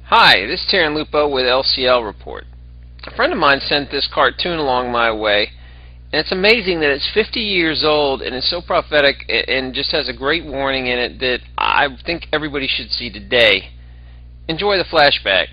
Hi, this is Terry Lupo with LCL Report. A friend of mine sent this cartoon along my way, and it's amazing that it's 50 years old and it's so prophetic and just has a great warning in it that I think everybody should see today. Enjoy the flashback.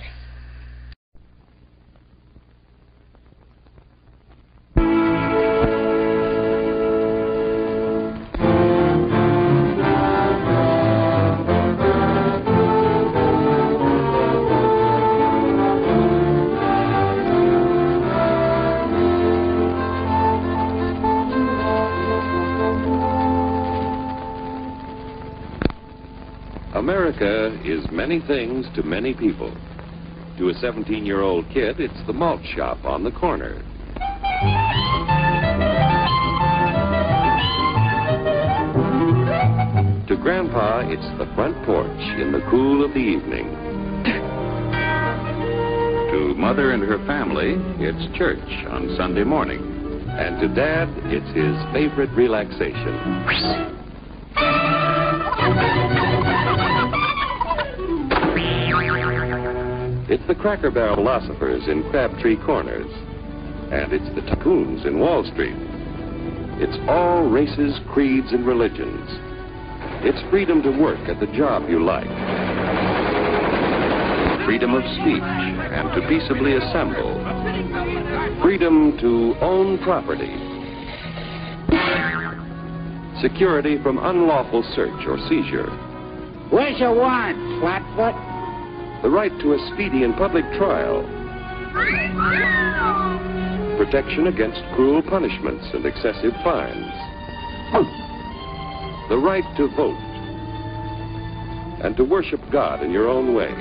America is many things to many people. To a 17-year-old kid, it's the malt shop on the corner. To Grandpa, it's the front porch in the cool of the evening. To Mother and her family, it's church on Sunday morning. And to Dad, it's his favorite relaxation. It's the Cracker Barrel philosophers in Crabtree Corners. And it's the tycoons in Wall Street. It's all races, creeds, and religions. It's freedom to work at the job you like. Freedom of speech and to peaceably assemble. Freedom to own property. Security from unlawful search or seizure. Where's your warrant, Flatfoot? The right to a speedy and public trial. Protection against cruel punishments and excessive fines. The right to vote. And to worship God in your own way.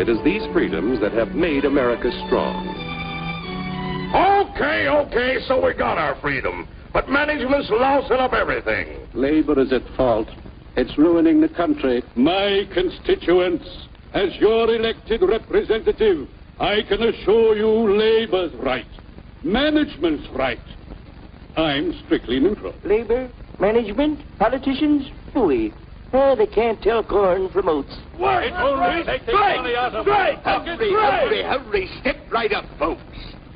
It is these freedoms that have made America strong. Okay, so we got our freedom. But management's lousing up everything. Labor is at fault. It's ruining the country. My constituents, as your elected representative, I can assure you Labor's right, management's right. I'm strictly neutral. Labor, management, politicians, phooey. Oh, they can't tell corn from oats. Wait, take the money out of Hurry, step right up, folks.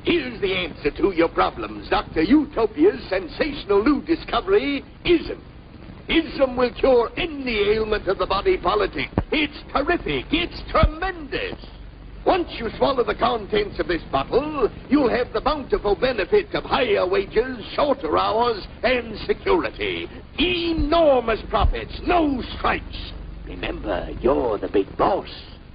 Here's the answer to your problems. Dr. Utopia's sensational new discovery, ism. Ism will cure any ailment of the body politic. It's terrific. It's tremendous. Once you swallow the contents of this bottle, you'll have the bountiful benefit of higher wages, shorter hours, and security. Enormous profits, no strikes. Remember, you're the big boss.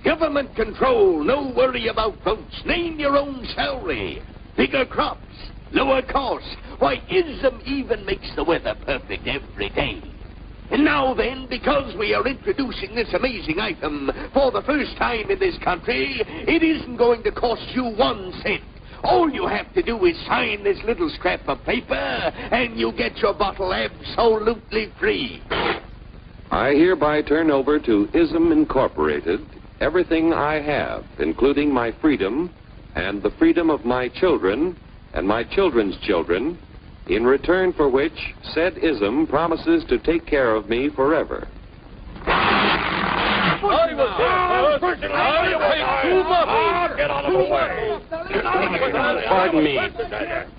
Government control, no worry about votes. Name your own salary. Bigger crops, lower costs. Why, ism even makes the weather perfect every day. And now then, because we are introducing this amazing item for the first time in this country, it isn't going to cost you 1 cent. All you have to do is sign this little scrap of paper, and you get your bottle absolutely free. I hereby turn over to ISM Incorporated everything I have, including my freedom and the freedom of my children and my children's children, in return for which said ISM promises to take care of me forever.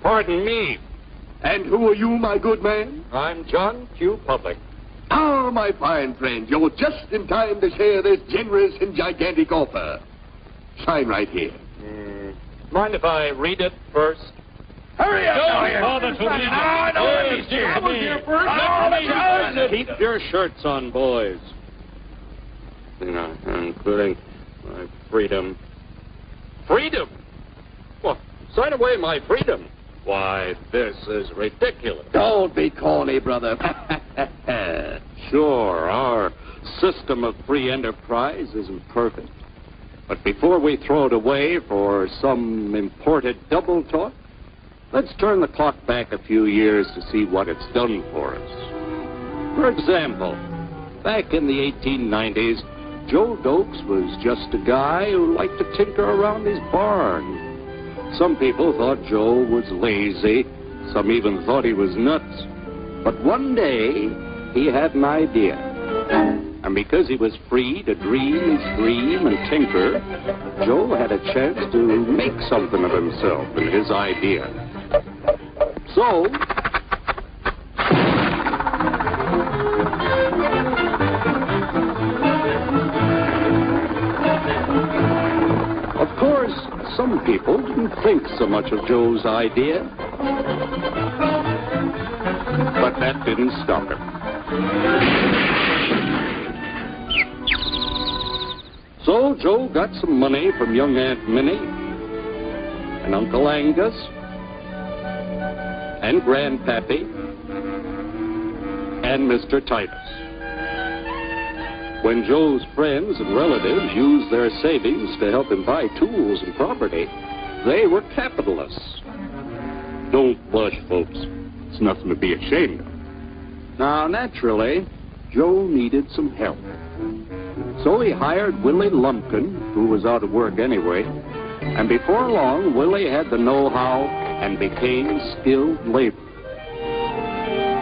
Pardon me. And who are you, my good man? I'm John Q. Public. Ah, my fine friend, you're just in time to share this generous and gigantic offer. Sign right here. Mind if I read it first? Hurry up! Keep your shirts on, boys. Including my freedom. Freedom? Well, sign away my freedom. Why, this is ridiculous. Don't be corny, brother. Sure, our system of free enterprise isn't perfect. But before we throw it away for some imported double talk, let's turn the clock back a few years to see what it's done for us. For example, back in the 1890s, Joe Dokes was just a guy who liked to tinker around his barn. Some people thought Joe was lazy. Some even thought he was nuts. But one day, he had an idea. And because he was free to dream his dream and tinker, Joe had a chance to make something of himself and his idea. So, of course, some people didn't think so much of Joe's idea, but that didn't stop him. So Joe got some money from young Aunt Minnie and Uncle Angus and Grandpappy and Mr. Titus. When Joe's friends and relatives used their savings to help him buy tools and property, they were capitalists. Don't blush, folks. It's nothing to be ashamed of. Now, naturally, Joe needed some help. So he hired Willie Lumpkin, who was out of work anyway, and before long, Willie had the know-how and became skilled labor.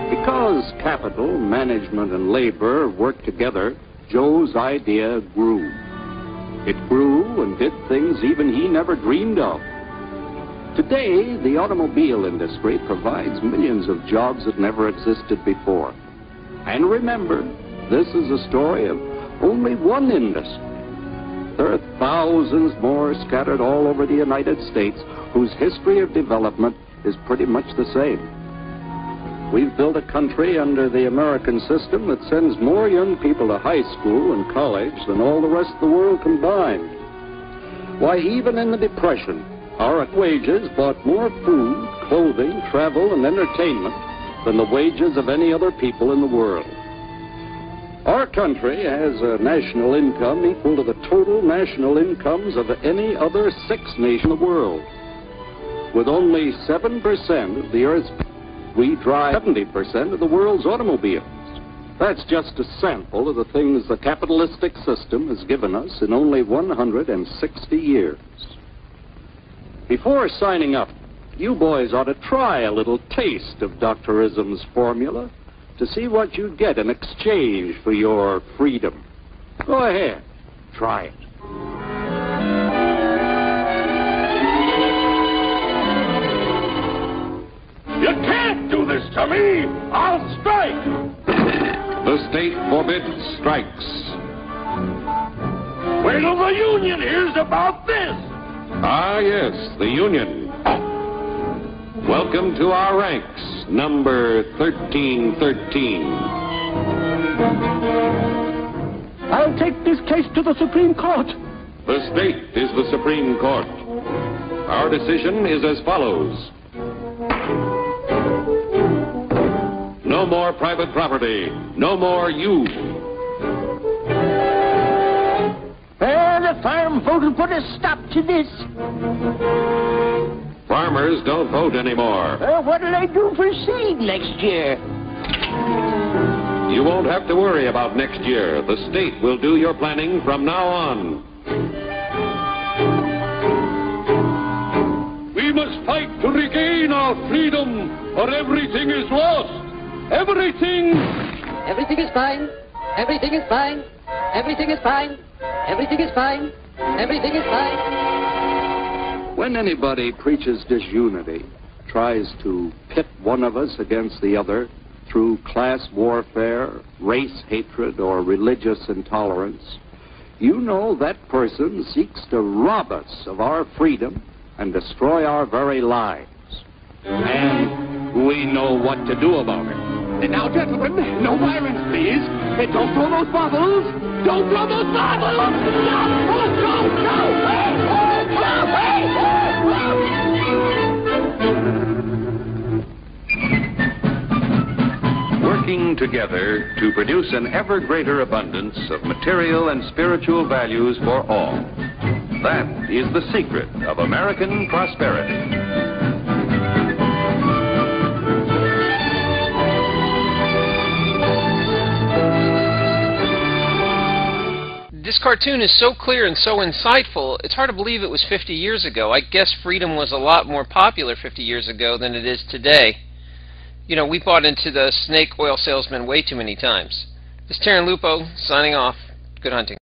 Because capital, management, and labor worked together, Joe's idea grew. It grew and did things even he never dreamed of. Today, the automobile industry provides millions of jobs that never existed before. And remember, this is a story of only one industry. There are thousands more scattered all over the United States whose history of development is pretty much the same. We've built a country under the American system that sends more young people to high school and college than all the rest of the world combined. Why, even in the Depression, our wages bought more food, clothing, travel, and entertainment than the wages of any other people in the world. Our country has a national income equal to the total national incomes of any other 6 nations in the world. With only 7% of the Earth's people, we drive 70% of the world's automobiles. That's just a sample of the things the capitalistic system has given us in only 160 years. Before signing up, you boys ought to try a little taste of Dr. Ism's formula to see what you'd get in exchange for your freedom. Go ahead, try it. You can't do this to me! I'll strike! The state forbids strikes. Wait till the union hears about this! Ah, yes, the union. Welcome to our ranks, number 1313. I'll take this case to the Supreme Court. The state is the Supreme Court. Our decision is as follows. No more private property. No more you. The farm vote will put a stop to this. Farmers don't vote anymore. What'll they do for seed next year? You won't have to worry about next year. The state will do your planning from now on. We must fight to regain our freedom, or everything is lost. Everything! Everything is fine. Everything is fine. Everything is fine. Everything is fine. Everything is fine. When anybody preaches disunity, tries to pit one of us against the other through class warfare, race hatred, or religious intolerance, you know that person seeks to rob us of our freedom and destroy our very lives. And we know what to do about it. Now, gentlemen, no violence, please. Don't throw those bottles. Don't throw those bottles. No! Working together to produce an ever greater abundance of material and spiritual values for all. That is the secret of American prosperity. This cartoon is so clear and so insightful, it's hard to believe it was 50 years ago. I guess freedom was a lot more popular 50 years ago than it is today. You know, we bought into the snake oil salesman way too many times. This is Terran Lupo signing off. Good hunting.